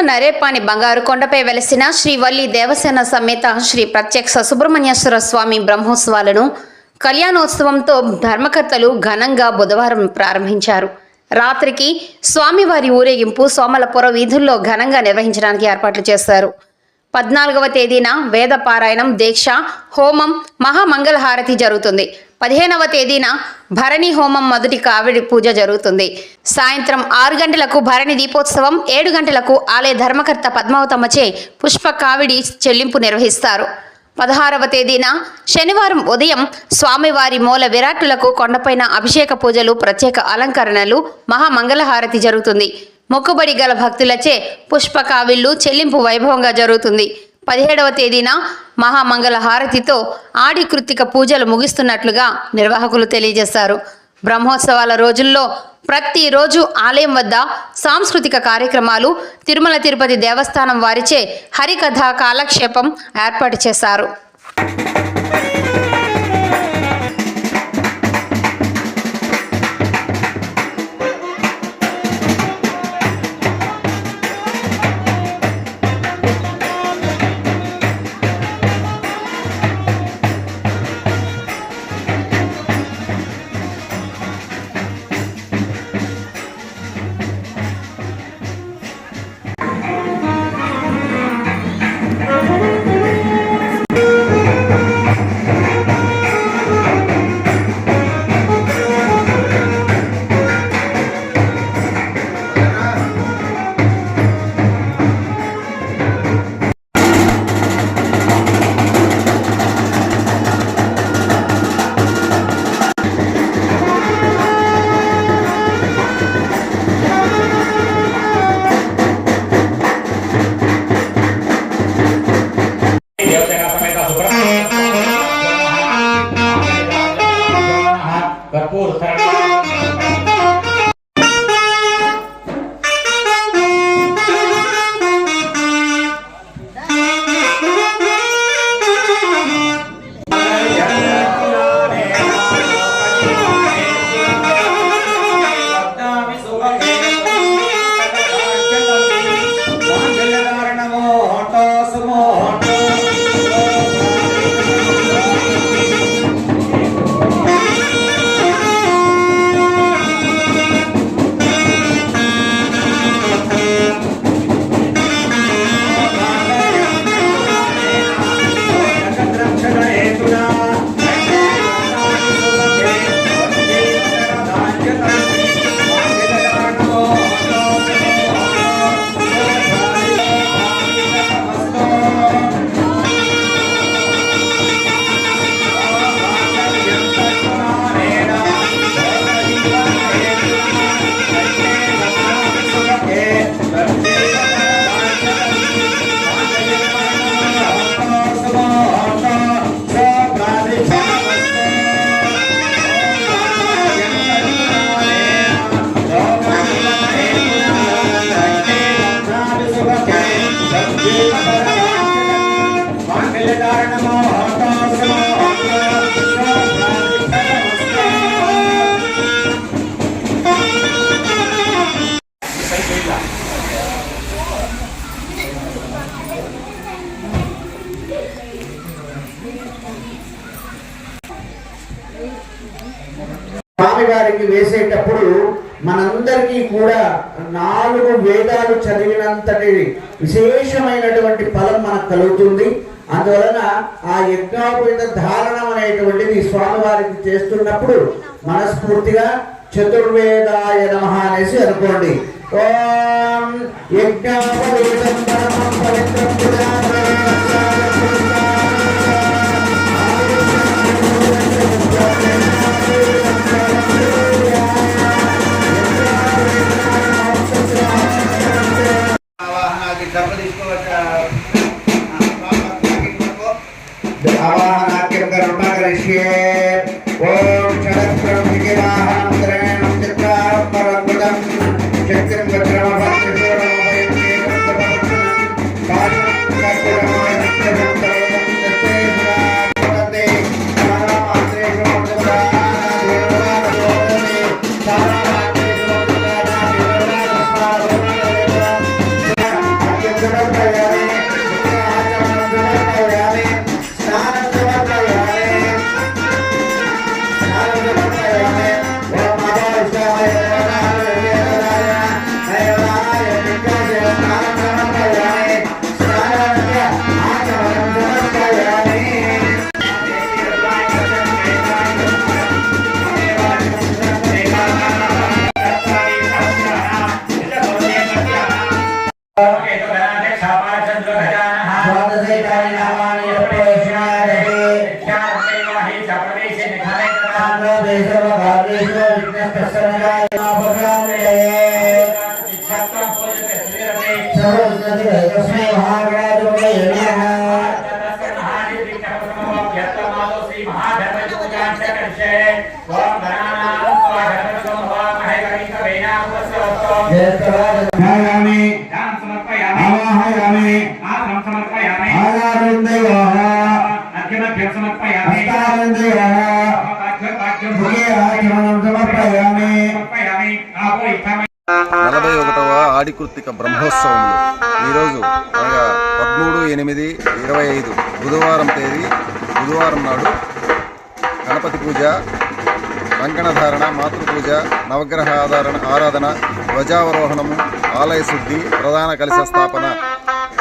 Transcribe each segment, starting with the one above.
నరేపాని బంగారు కొండపై వెలసిన శ్రీ వల్లి దేవసేన సమేత శ్రీ ప్రత్యక్ష సుబ్రహ్మణ్యేశ్వర స్వామి బ్రహ్మోత్సవాలను కళ్యాణోత్సవంతో ధర్మకర్తలు ఘనంగా బుధవారం ప్రారంభించారు. రాత్రికి స్వామివారి ఊరేగింపు సోమలపుర వీధుల్లో ఘనంగా నిర్వహించడానికి ఏర్పాట్లు చేశారు. 14వ తేదీన వేద పారాయణం, దీక్ష, హోమం, మహామంగళహారతి జరుగుతుంది. 15వ తేదీన భరణి హోమం, మొదటి కావిడి పూజ జరుగుతుంది. సాయంత్రం 6 గంటలకు భరణి దీపోత్సవం, 7 గంటలకు ఆలయ ధర్మకర్త పద్మావతమ్మచే పుష్ప కావిడి చెల్లింపు నిర్వహిస్తారు. 16వ తేదీన శనివారం ఉదయం స్వామివారి మూల విరాట్టులకు కొండపైన అభిషేక పూజలు, ప్రత్యేక అలంకరణలు, మహామంగళహారతి జరుగుతుంది. మొక్కుబడి గల భక్తులచే పుష్ప కావిళ్లు చెల్లింపు వైభవంగా జరుగుతుంది. 17వ తేదీన మహామంగళ హారతితో ఆడి కృత్తిక పూజలు ముగిస్తున్నట్లుగా నిర్వాహకులు తెలియజేశారు. బ్రహ్మోత్సవాల రోజుల్లో ప్రతిరోజు ఆలయం వద్ద సాంస్కృతిక కార్యక్రమాలు, తిరుమల తిరుపతి దేవస్థానం వారిచే హరికథ కాలక్షేపం ఏర్పాటు చేశారు. స్వామివారికి వేసేటప్పుడు మనందరికీ కూడా 4 వేదాలు చదివినంతటి విశేషమైనటువంటి ఫలం మనకు కలుగుతుంది. అందువలన ఆ యజ్ఞోపేత ధారణం అనేటువంటిది స్వామివారికి చేస్తున్నప్పుడు మనస్ఫూర్తిగా చతుర్వేదాయ నమః అనేసి అనుకోండి. ఓం యజ్ఞోపేతం పరమం పవిత్రం आवाहनाख्यं करुणा करिष्ये। ओम शरत्रं विकिराहं त्रेणं चित्राहं परमपदं शक्तिं वज्रमभक्तिशूरं वैद्येकं तपवचनं काशं कर्पूरमय नित्यं सर्वं यस्ते सुरावन्दे सारामात्रेषु मधुरानाधिरोधानदोदने सारामात्रेषु मधुरानाधिरोधानस्वारोधानदोदने ద్వాదశైతాని నామాని ప్రవేశనాయతే దేశర్వకార్యేషు విఘ్నస్తస్సనయాయ నాపకామయే సర్వోన్నతి తస్మై మహాగణాధిపతయే నమః. జ్యేష్ఠరాజామి ఆవాహయామి ఆదానందేవాః హస్తానందేవాః ముఖే ఆచమనం సమర్పయామి. 41వ ఆడికృత్తిక బ్రహ్మోత్సవములు ఈరోజు అనగా 13/8/25 బుధవారం తేదీ బుధవారం నాడు గణపతి పూజ, కంకణధారణ, మాతృపూజ, నవగ్రహ ఆరాధన, ధ్వజావరోహణము, ఆలయ శుద్ధి, ప్రధాన కలశ స్థాపన.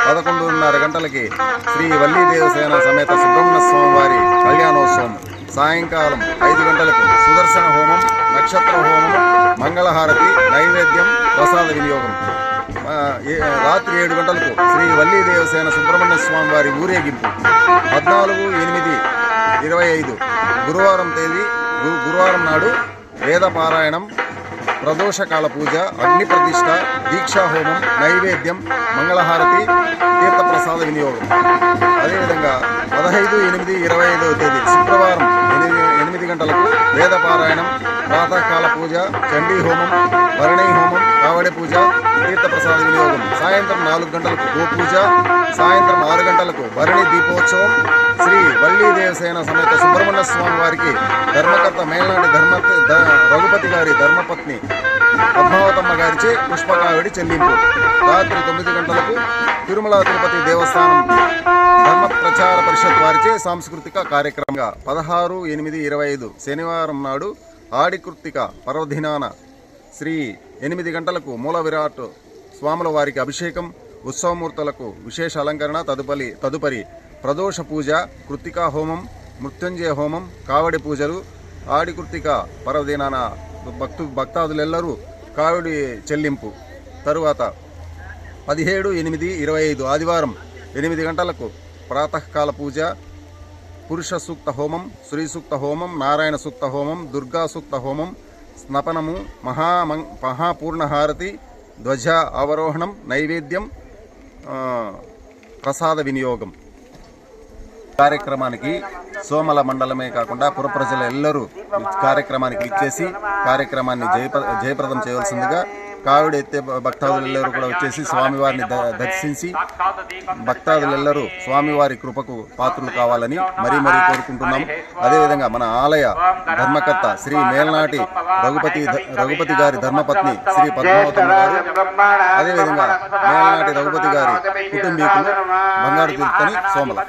11:30 గంటలకి శ్రీ వల్లీ దేవసేన సమేత సుబ్రహ్మణ్య స్వామివారి కళ్యాణోత్సవం. సాయంకాలం 5 గంటలకు సుదర్శన హోమం, నక్షత్ర హోమం, మంగళహారతి, నైవేద్యం, ప్రసాద వినియోగం. రాత్రి 7 గంటలకు శ్రీ వల్లీ దేవసేన సుబ్రహ్మణ్య స్వామి వారి ఊరేగింపు. 14/8/25 గురువారం తేదీ గురువారం నాడు వేద పారాయణం, ప్రదోషకాల పూజ, అగ్ని ప్రతిష్ఠ, దీక్షా హోమం, నైవేద్యం, మంగళహారతి, తీర్థప్రసాద వినియోగం. అదేవిధంగా 15/8/25 తేదీ శుక్రవారం 8 గంటలకు వేద పారాయణం, ప్రాతకాల పూజ, చండీ హోమం, వరణీ హోమం, కావడి పూజ, తీర్థప్రసాద వినియోగం. సాయంత్రం 4 గంటలకు గోపూజ, సాయంత్రం 6 గంటలకు భరణి దీపోత్సవం. శ్రీ వల్లీ దేవసేన సమేత సుబ్రహ్మణ్య స్వామి వారికి ధర్మకర్త మేల్నాటి రఘుపతి గారి ధర్మపత్ని పద్మావతమ్మ గారిచే పుష్పకావిడి చెల్లింపు. రాత్రి 9 గంటలకు తిరుమల తిరుపతి దేవస్థానం ధర్మ ప్రచార పరిషత్ వారిచే సాంస్కృతిక కార్యక్రమంగా 16/8/25 శనివారం నాడు ఆడికృత్తిక పర్వదినాన శ్రీ 8 గంటలకు మూల విరాట్ స్వాముల వారికి అభిషేకం, ఉత్సవమూర్తులకు విశేష అలంకరణ, తదుపరి ప్రదోష పూజ, కృత్తికా హోమం, మృత్యుంజయ హోమం, కావడి పూజలు. ఆడికృత్తిక పర్వదినాన భక్తాదులెల్లరూ కావడి చెల్లింపు. తరువాత 17/8/25 ఆదివారం 8 గంటలకు ప్రాతకాల పూజ, పురుష సూక్త హోమం, స్త్రీ సూక్త హోమం, నారాయణ సూక్త హోమం, దుర్గా సూక్త హోమం, స్నపనము, మహాపూర్ణహారతి, ధ్వజ అవరోహణం, నైవేద్యం, ప్రసాద వినియోగం. కార్యక్రమానికి సోమల మండలమే కాకుండా పుర ప్రజలు ఎల్లరూ కార్యక్రమానికి ఇచ్చేసి కార్యక్రమాన్ని జయప్రదం చేయవలసిందిగా కావిడి ఎత్తే భక్తాదులెల్లరూ కూడా వచ్చేసి స్వామివారిని దర్శించి భక్తాదులెల్లరూ స్వామివారి కృపకు పాత్రలు కావాలని మరీ కోరుకుంటున్నాం. అదేవిధంగా మన ఆలయ ధర్మకర్త శ్రీ మేల్నాటి రఘుపతి గారి ధర్మపత్ని శ్రీ పద్మావతమ్మ గారు, అదేవిధంగా మేల్నాటి రఘుపతి గారి కుటుంబీకులు బంగారు తీర్థని సోమల.